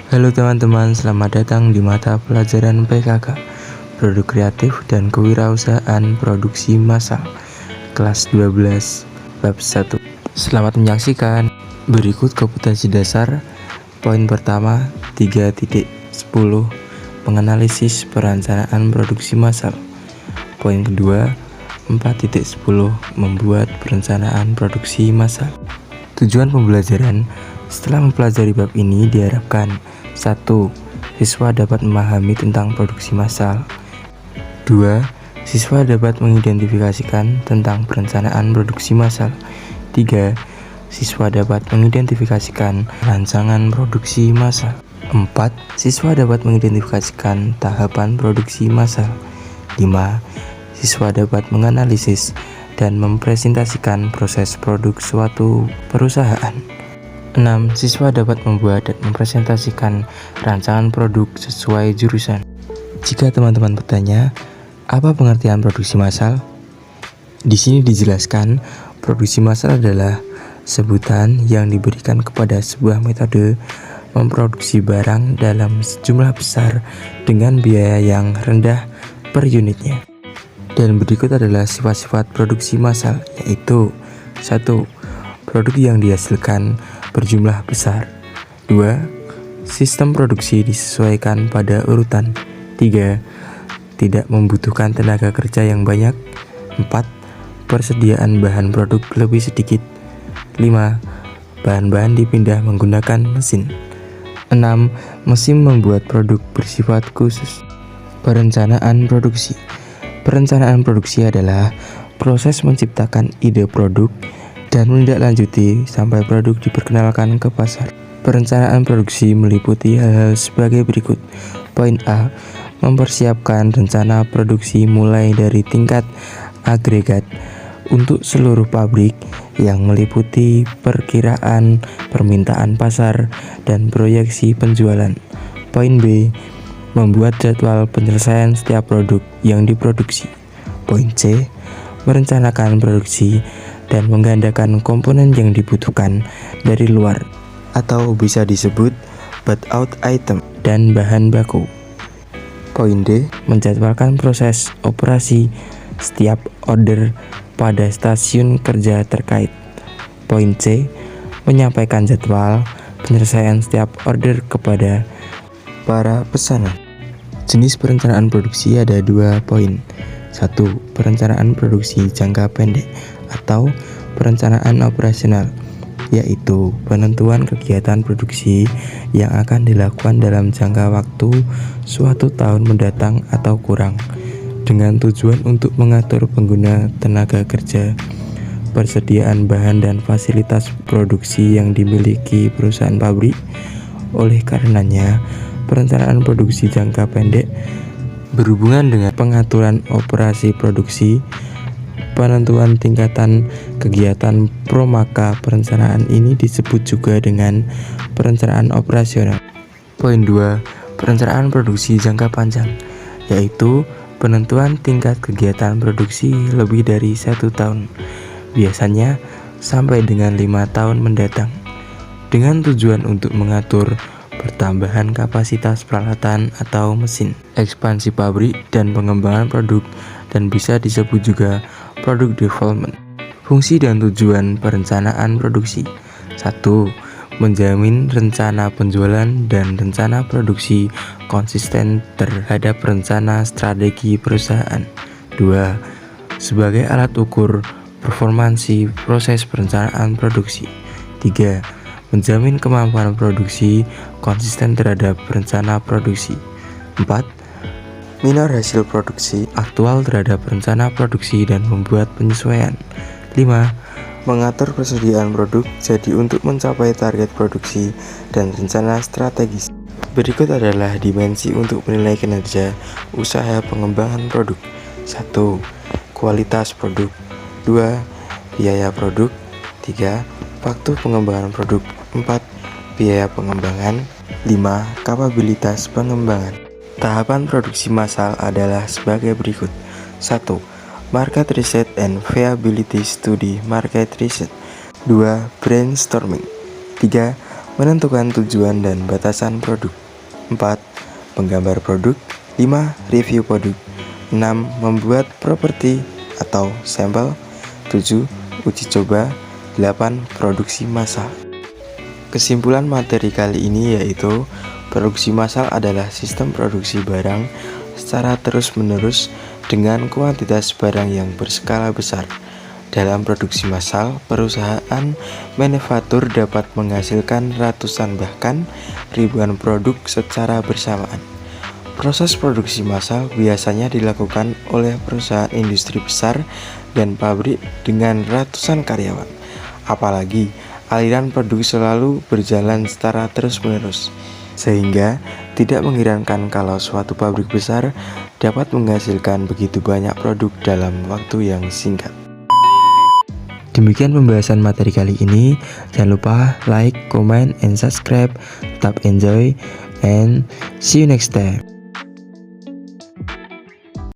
Halo teman-teman, selamat datang di mata pelajaran PKK Produk Kreatif dan Kewirausahaan Produksi Massal Kelas 12 Bab 1. Selamat menyaksikan. Berikut kompetensi dasar. Poin pertama 3.10 Menganalisis perencanaan produksi massal. Poin kedua 4.10 Membuat perencanaan produksi massal. Tujuan pembelajaran. Setelah mempelajari bab ini diharapkan 1. Siswa dapat memahami tentang produksi massal. 2. Siswa dapat mengidentifikasikan tentang perencanaan produksi massal. 3. Siswa dapat mengidentifikasikan rancangan produksi massal. 4. Siswa dapat mengidentifikasikan tahapan produksi massal. 5. Siswa dapat menganalisis dan mempresentasikan proses produk suatu perusahaan. 6. Siswa dapat membuat dan mempresentasikan rancangan produk sesuai jurusan. Jika teman-teman bertanya, apa pengertian produksi massal? Di sini dijelaskan, produksi massal adalah sebutan yang diberikan kepada sebuah metode memproduksi barang dalam sejumlah besar dengan biaya yang rendah per unitnya. Dan berikut adalah sifat-sifat produksi massal, yaitu 1. Produk yang dihasilkan berjumlah besar. 2. Sistem produksi disesuaikan pada urutan. 3. Tidak membutuhkan tenaga kerja yang banyak. 4. Persediaan bahan produk lebih sedikit. 5. Bahan-bahan dipindah menggunakan mesin. 6. Mesin membuat produk bersifat khusus. Perencanaan produksi. Perencanaan produksi adalah proses menciptakan ide produk dan menindaklanjuti sampai produk diperkenalkan ke pasar. Perencanaan produksi meliputi hal-hal sebagai berikut. Poin A. Mempersiapkan rencana produksi mulai dari tingkat agregat untuk seluruh pabrik yang meliputi perkiraan permintaan pasar dan proyeksi penjualan. Poin B. Membuat jadwal penyelesaian setiap produk yang diproduksi. Poin C. Merencanakan produksi dan menggandakan komponen yang dibutuhkan dari luar atau bisa disebut bought out item dan bahan baku. Poin D. Menjadwalkan proses operasi setiap order pada stasiun kerja terkait. Poin C. Menyampaikan jadwal penyelesaian setiap order kepada para pesanan. Jenis perencanaan produksi ada 2 poin. 1. Perencanaan produksi jangka pendek atau perencanaan operasional, yaitu penentuan kegiatan produksi yang akan dilakukan dalam jangka waktu suatu tahun mendatang atau kurang, dengan tujuan untuk mengatur pengguna tenaga kerja, persediaan bahan dan fasilitas produksi yang dimiliki perusahaan pabrik. Oleh karenanya, perencanaan produksi jangka pendek berhubungan dengan pengaturan operasi produksi, penentuan tingkatan kegiatan maka perencanaan ini disebut juga dengan perencanaan operasional. Poin 2. Perencanaan produksi jangka panjang, yaitu penentuan tingkat kegiatan produksi lebih dari 1 tahun, biasanya sampai dengan 5 tahun mendatang, dengan tujuan untuk mengatur pertambahan kapasitas peralatan atau mesin, ekspansi pabrik, dan pengembangan produk, dan bisa disebut juga product development. Fungsi dan tujuan perencanaan produksi. 1. Menjamin rencana penjualan dan rencana produksi konsisten terhadap rencana strategi perusahaan. 2. Sebagai alat ukur performansi proses perencanaan produksi. 3. Menjamin kemampuan produksi konsisten terhadap rencana produksi. 4. Minor hasil produksi aktual terhadap rencana produksi dan membuat penyesuaian. 5. Mengatur persediaan produk jadi untuk mencapai target produksi dan rencana strategis. Berikut adalah dimensi untuk menilai kinerja usaha pengembangan produk. 1. Kualitas produk. 2. Biaya produk. 3. Waktu pengembangan produk. 4. Biaya pengembangan. 5. Kapabilitas pengembangan. Tahapan produksi massal adalah sebagai berikut. 1. Market Research and Viability Study Market Research. 2. Brainstorming. 3. menentukan tujuan dan batasan produk. 4. Menggambar produk. 5. Review produk. 6. Membuat properti atau sampel. 7. Uji coba. 8. Produksi massal. Kesimpulan materi kali ini yaitu produksi massal adalah sistem produksi barang secara terus-menerus dengan kuantitas barang yang berskala besar. Dalam produksi massal, perusahaan manufaktur dapat menghasilkan ratusan bahkan ribuan produk secara bersamaan. Proses produksi massal biasanya dilakukan oleh perusahaan industri besar dan pabrik dengan ratusan karyawan. Apalagi, aliran produk selalu berjalan secara terus-menerus, sehingga tidak mengherankan kalau suatu pabrik besar dapat menghasilkan begitu banyak produk dalam waktu yang singkat. Demikian pembahasan materi kali ini. Jangan lupa like, comment, and subscribe. Tetap enjoy and see you next time.